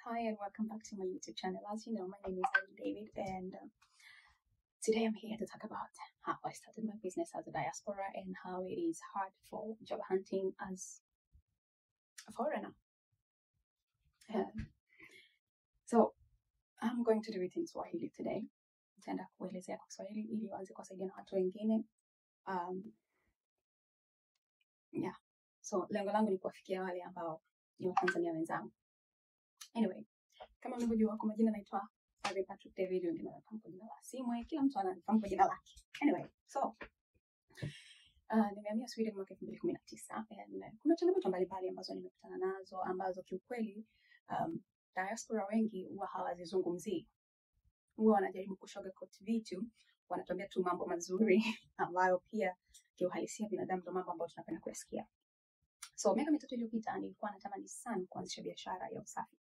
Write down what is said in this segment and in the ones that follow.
Hi and welcome back to my YouTube channel. As you know, my name is Ali David, and today I'm here to talk about how I started my business as a diaspora and how it is hard for job hunting as a foreigner. So I'm going to do it in Swahili today. Nitaenda kuelezea kwa Kiswahili ili uanze kuwasaidia na watu wengine. So lengo langu ni kuwafikia wale ambao ni Watanzania wenzangu. Anyway, kama mnavyojua kwa majina naitwa Ari Patrick David, wengine wanafahamu kwa jina la Simwe, kila mtu anafahamu kwa jina lake. Anyway, so nimehamia Sweden mwaka 2019 and kuna changamoto mbalimbali ambazo nimekutana nazo ambazo kiukweli diaspora wengi huwa hawazizungumzii. Huwa wanajaribu kushoga vitu, wanatuambia tu mambo mazuri ambayo pia kiuhalisia binadamu ndo mambo ambayo tunapenda kuyasikia. So miaka 3 iliyopita nilikuwa natamani sana kuanzisha biashara ya usafi.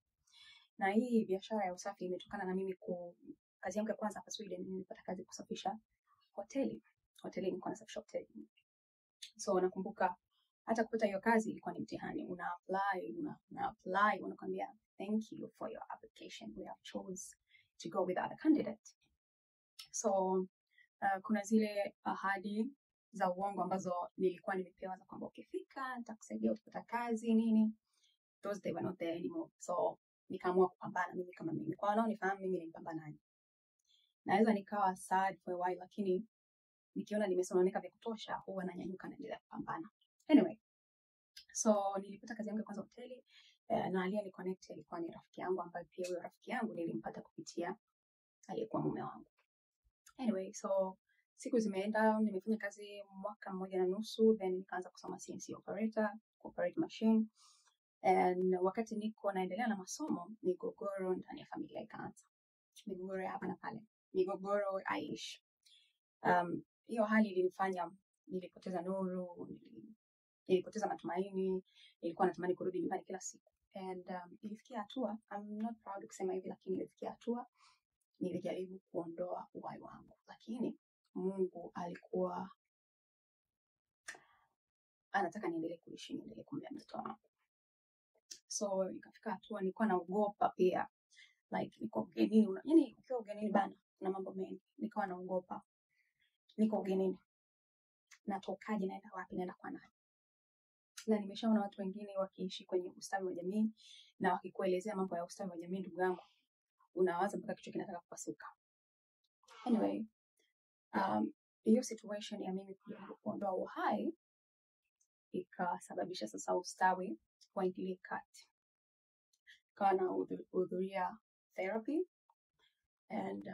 Na hii biashara ya usafi imetokana na mimi kazi yangu ya kwanza hapa Sweden. Nilipata kazi kusafisha hoteli. Nilikuwa nasafisha hoteli. So nakumbuka hata kupata hiyo kazi ilikuwa ni mtihani. Una apply, wanakuambia thank you for your application. We have chose to go with other candidate. So kuna zile ahadi za uongo ambazo nilikuwa nimepewa za kwamba ukifika nitakusaidia utapata kazi nini. Those they were not there anymore. So nikaamua kupambana mimi kama mimi. Kwa wanaonifahamu mimi ni mpambanaji. Naweza nikawa sad for a while, lakini nikiona nimesononeka vya kutosha huwa nanyanyuka na naendelea kupambana. Anyway, so nilipata kazi yangu ya kwanza hoteli na aliye connect alikuwa ni rafiki yangu, ambaye pia huyo rafiki yangu nilimpata kupitia aliyekuwa mume wangu. Anyway, so siku zimeenda, nimefanya kazi mwaka 1.5, then nikaanza kusoma CNC operator, operate machine. And wakati niko naendelea na masomo, migogoro ndani ya familia ikaanza. Migogoro hapa na pale. Migogoro aishi. Hiyo hali ilinifanya nilipoteza nuru, nilipoteza matumaini, nilikuwa natamani kurudi nyumbani kila siku. And ilifikia hatua, I'm not proud kusema hivi, lakini ilifikia hatua nilijaribu kuondoa uhai wangu. Lakini Mungu alikuwa anataka niendelee kuishi, niendelee kumlea mtoto wangu. So nikafika hatua nilikuwa naogopa pia, like niko ugenini, yani ukiwa ugenini bana na mambo mengi, nikawa naogopa. Niko ugenini, natokaje, naenda wapi, naenda kwa nani? Na nimeshaona watu wengine wakiishi kwenye ustawi wa jamii na wakikuelezea mambo ya ustawi wa jamii, ndugu yangu, unawaza mpaka kichwa kinataka kupasuka. Anyway, hiyo situation ya mimi kujaribu kuondoa uhai ikasababisha sasa ustawi waingilie kati. Nikawa nahudhuria therapy and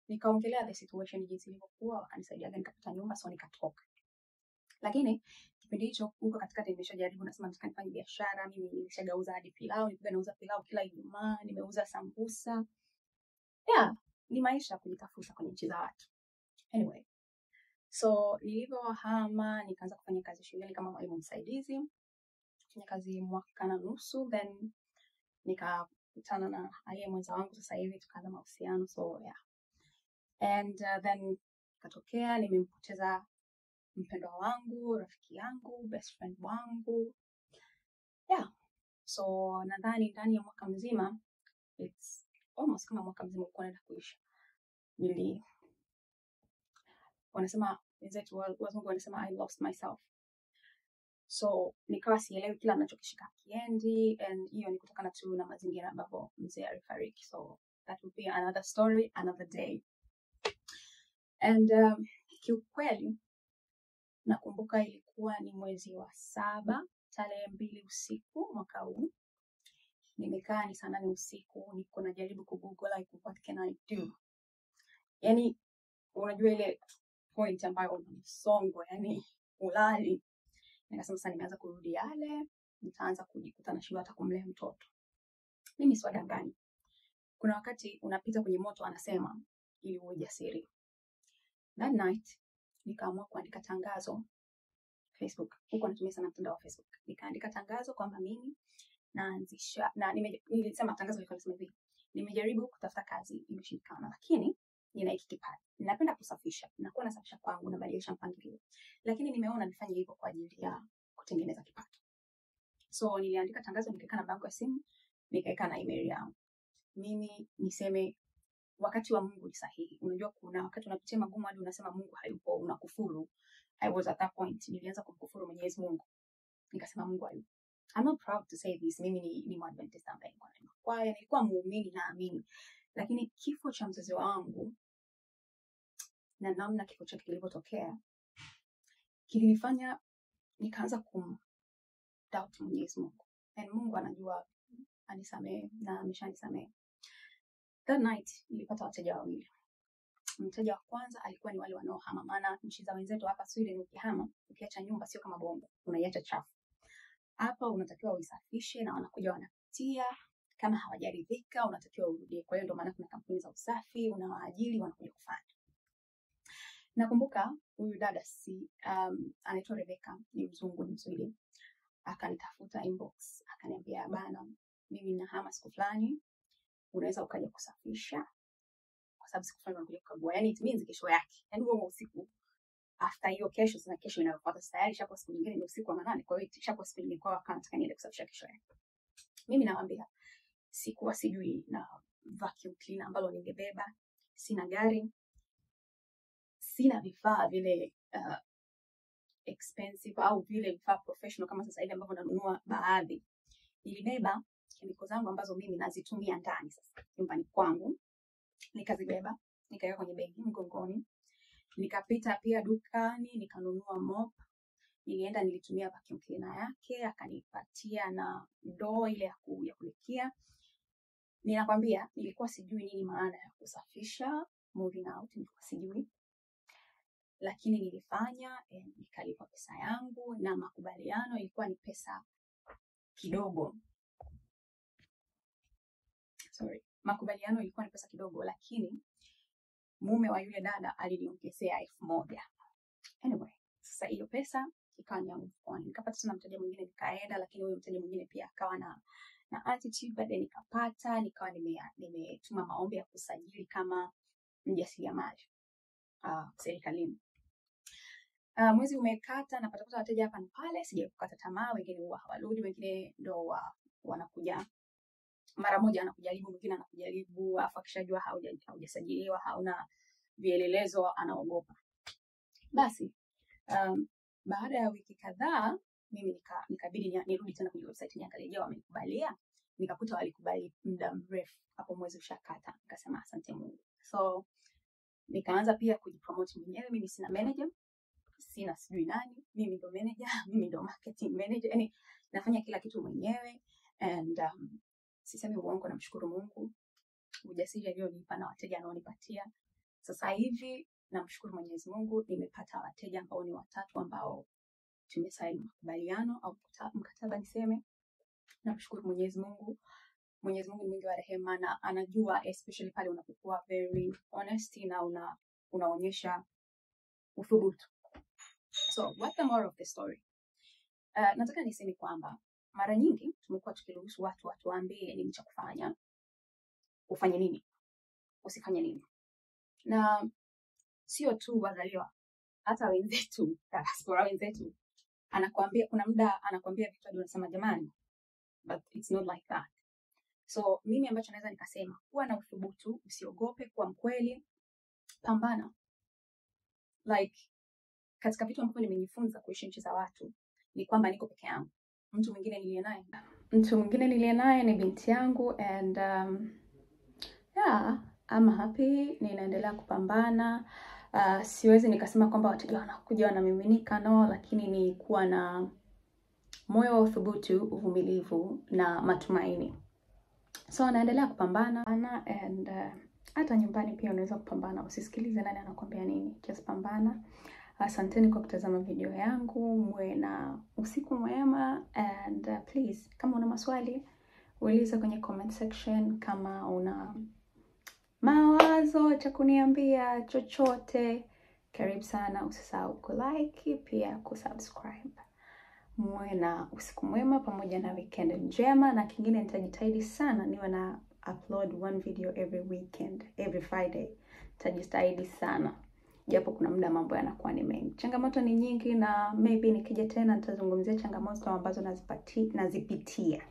nikaongelea the situation jinsi ilivyokuwa, wakanisaidia nikapata nyumba, so nikatoka. Lakini kipindi hicho huko katikati nimeshajaribu, nasema nataka nifanye biashara. Mimi nimeshagauza hadi pilau, nilikuwa nauza pilau kila Ijumaa, nimeuza sambusa. Ni maisha kujitafuta kwenye nchi za watu. Anyway, so nilivyohama nikaanza kufanya kazi shuleni kama mwalimu msaidizi. Kufanya kazi mwaka na nusu, then nikakutana na aliye mwenza wangu sasa hivi, tukaanza mahusiano. So and then katokea nimempoteza mpendwa wangu, rafiki yangu, best friend wangu. So nadhani ndani ya mwaka mzima, it's almost kama mwaka mzima uko naenda kuisha, wanasema wenzetu wazungu wanasema I lost myself. So nikawa sielewi kila ninachokishika kiendi, and hiyo ni kutokana tu na mazingira ambapo mzee alifariki. So that will be another story, another day. And kiukweli nakumbuka ilikuwa ni mwezi wa 7, tarehe 2 usiku mwaka huu. Nimekaa ni saa 8 usiku, niko najaribu kugoogle like what can I do. Yani unajua ile point ambayo unasongo, yani ulali. Nikasema sasa nimeanza kurudi yale, nitaanza kujikuta na shida hata kumlea mtoto. Mimi siwadangani. Kuna wakati unapita kwenye moto, anasema ili uwe jasiri. That night nikaamua kuandika tangazo Facebook. Huko natumia sana mtandao wa Facebook. Nikaandika tangazo kwamba mimi naanzisha, na nilisema tangazo likasema hivi: nimejaribu kutafuta kazi imeshindikana, lakini nina hiki kipaji. Ninapenda kusafisha. Nakuwa nasafisha kwangu na badilisha mpangilio. Lakini nimeona nifanye hivyo kwa ajili ya kutengeneza kipato. So niliandika tangazo, nikaweka namba yangu ya simu, nikaweka na email yangu. Mimi niseme wakati wa Mungu ni sahihi. Unajua kuna wakati unapitia magumu hadi unasema Mungu hayupo, unakufuru. I was at that point, nilianza kumkufuru Mwenyezi Mungu. Nikasema Mungu hayupo. I'm not proud to say this. Mimi ni Mwadventista ambaye nilikuwa muumini na amini. Lakini kifo cha mzazi wangu na namna kifo chake kilivyotokea kilinifanya nikaanza doubt Mwenyezi Mungu. And Mungu anajua anisamehe na ameshanisamehe. That night nilipata wateja wawili. Mteja wa kwanza alikuwa ni wale wanaohama, maana nchi za wenzetu hapa Sweden ukihama, ukiacha nyumba sio kama Bongo, unaiacha chafu. Hapa unatakiwa uisafishe na wanakuja wanapitia, kama hawajaridhika unatakiwa urudie. Kwa hiyo ndio maana kuna kampuni za usafi, unawaajiri wanakuja kufanya. Nakumbuka huyu dada anaitwa Rebecca, ni mzungu, ni Mswahili. Akanitafuta inbox, akaniambia bana, mimi nahama siku fulani, unaweza ukaja kusafisha kwa sababu siku fulani unakuja kukagua. Yani it means kesho yake. Yani huo usiku after hiyo kesho, sana kesho inayofuata tayari shapo siku nyingine ni usiku wa manane. Kwa hiyo shapo siku nyingine kwa nataka niende kusafisha kesho yake. Mimi nawaambia sikuwa sijui na vacuum cleaner ambalo ningebeba, sina gari, sina vifaa vile expensive au vile vifaa professional kama sasa hivi ambavyo nanunua baadhi. Nilibeba kemiko zangu ambazo mimi nazitumia ndani sasa nyumbani kwangu. Nikazibeba, nikaweka kwenye begi mgongoni. Nikapita pia dukani, nikanunua mop. Nilienda nilitumia vacuum cleaner yake, akanipatia na ndoo ile ya kulikia. Ninakwambia nilikuwa sijui nini maana ya kusafisha, moving out, nilikuwa sijui. Lakini nilifanya, nikalipa pesa yangu na makubaliano ilikuwa ni pesa kidogo. Makubaliano ilikuwa ni pesa kidogo, lakini mume wa yule dada aliniongezea 1,000. Anyway, sasa hiyo pesa ikawa ni yangu mfukoni. Nikapata tena mteja mwingine nikaenda, lakini huyo mteja mwingine pia akawa na attitude. Baadaye nikapata, nikawa nimetuma maombi ya kusajili kama mjasiriamali serikalini. Mwezi umekata, napata wateja hapa na pale, sija kukata tamaa. Wengine huwa hawarudi, wengine ndio wanakuja mara moja, anakujaribu, mwingine anakujaribu, afu akishajua haujasajiliwa, hauna vielelezo, anaogopa. Basi baada ya wiki kadhaa mimi nikabidi nirudi tena kwenye website niangalie je wamekubalia. Nikakuta walikubali muda mrefu, hapo mwezi ushakata. Nikasema asante Mungu. So nikaanza pia kujipromote mwenyewe. Mimi sina manager, sina sijui nani, mimi ndo manager, mimi ndo marketing manager. Yani nafanya kila kitu mwenyewe. And sisemi uongo, namshukuru Mungu ujasiri alionipa na wateja anaonipatia. Sasa hivi namshukuru Mwenyezi Mungu, nimepata wateja ambao ni 3 ambao tumesaini makubaliano au mkataba niseme. Namshukuru Mwenyezi Mungu. Mwenyezi Mungu ni mwingi wa rehema na anajua, especially pale unapokuwa very honest na unaonyesha uthubutu. So what's the moral of the story? Nataka niseme kwamba mara nyingi tumekuwa tukiruhusu watu watuambie nini cha kufanya, ufanye nini, usifanye nini. Na sio tu wazaliwa, hata wenzetu, diaspora wenzetu, anakuambia kuna muda anakuambia vitu hadi unasema jamani, but it's not like that. So mimi ambacho naweza nikasema, kuwa na uthubutu, usiogope, kuwa mkweli, pambana. Like katika vitu ambavyo nimejifunza kuishi nchi za watu ni kwamba niko peke yangu. Mtu mwingine niliye naye ni binti yangu, and yeah, I'm happy, ninaendelea kupambana. Siwezi nikasema kwamba wateja wanakuja wanamiminika, no, lakini ni kuwa na moyo wa uthubutu, uvumilivu na matumaini. So naendelea kupambana, and hata nyumbani pia unaweza kupambana, usisikilize nani anakuambia nini, just pambana. Asanteni kwa kutazama video yangu, muwe na usiku mwema, and please kama una maswali uliza kwenye comment section. Kama una mawazo cha kuniambia chochote, karibu sana. Usisahau kulike pia kusubscribe. Muwe na usiku mwema pamoja na weekend njema, na kingine nitajitahidi sana niwe na upload 1 video every weekend, every Friday. Nitajitahidi sana, japo kuna muda mambo yanakuwa ni mengi. Changamoto ni nyingi, na maybe nikija tena nitazungumzia changamoto ambazo nazipitia.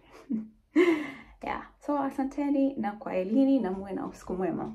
Yeah. So asanteni na kwaherini na muwe na usiku mwema.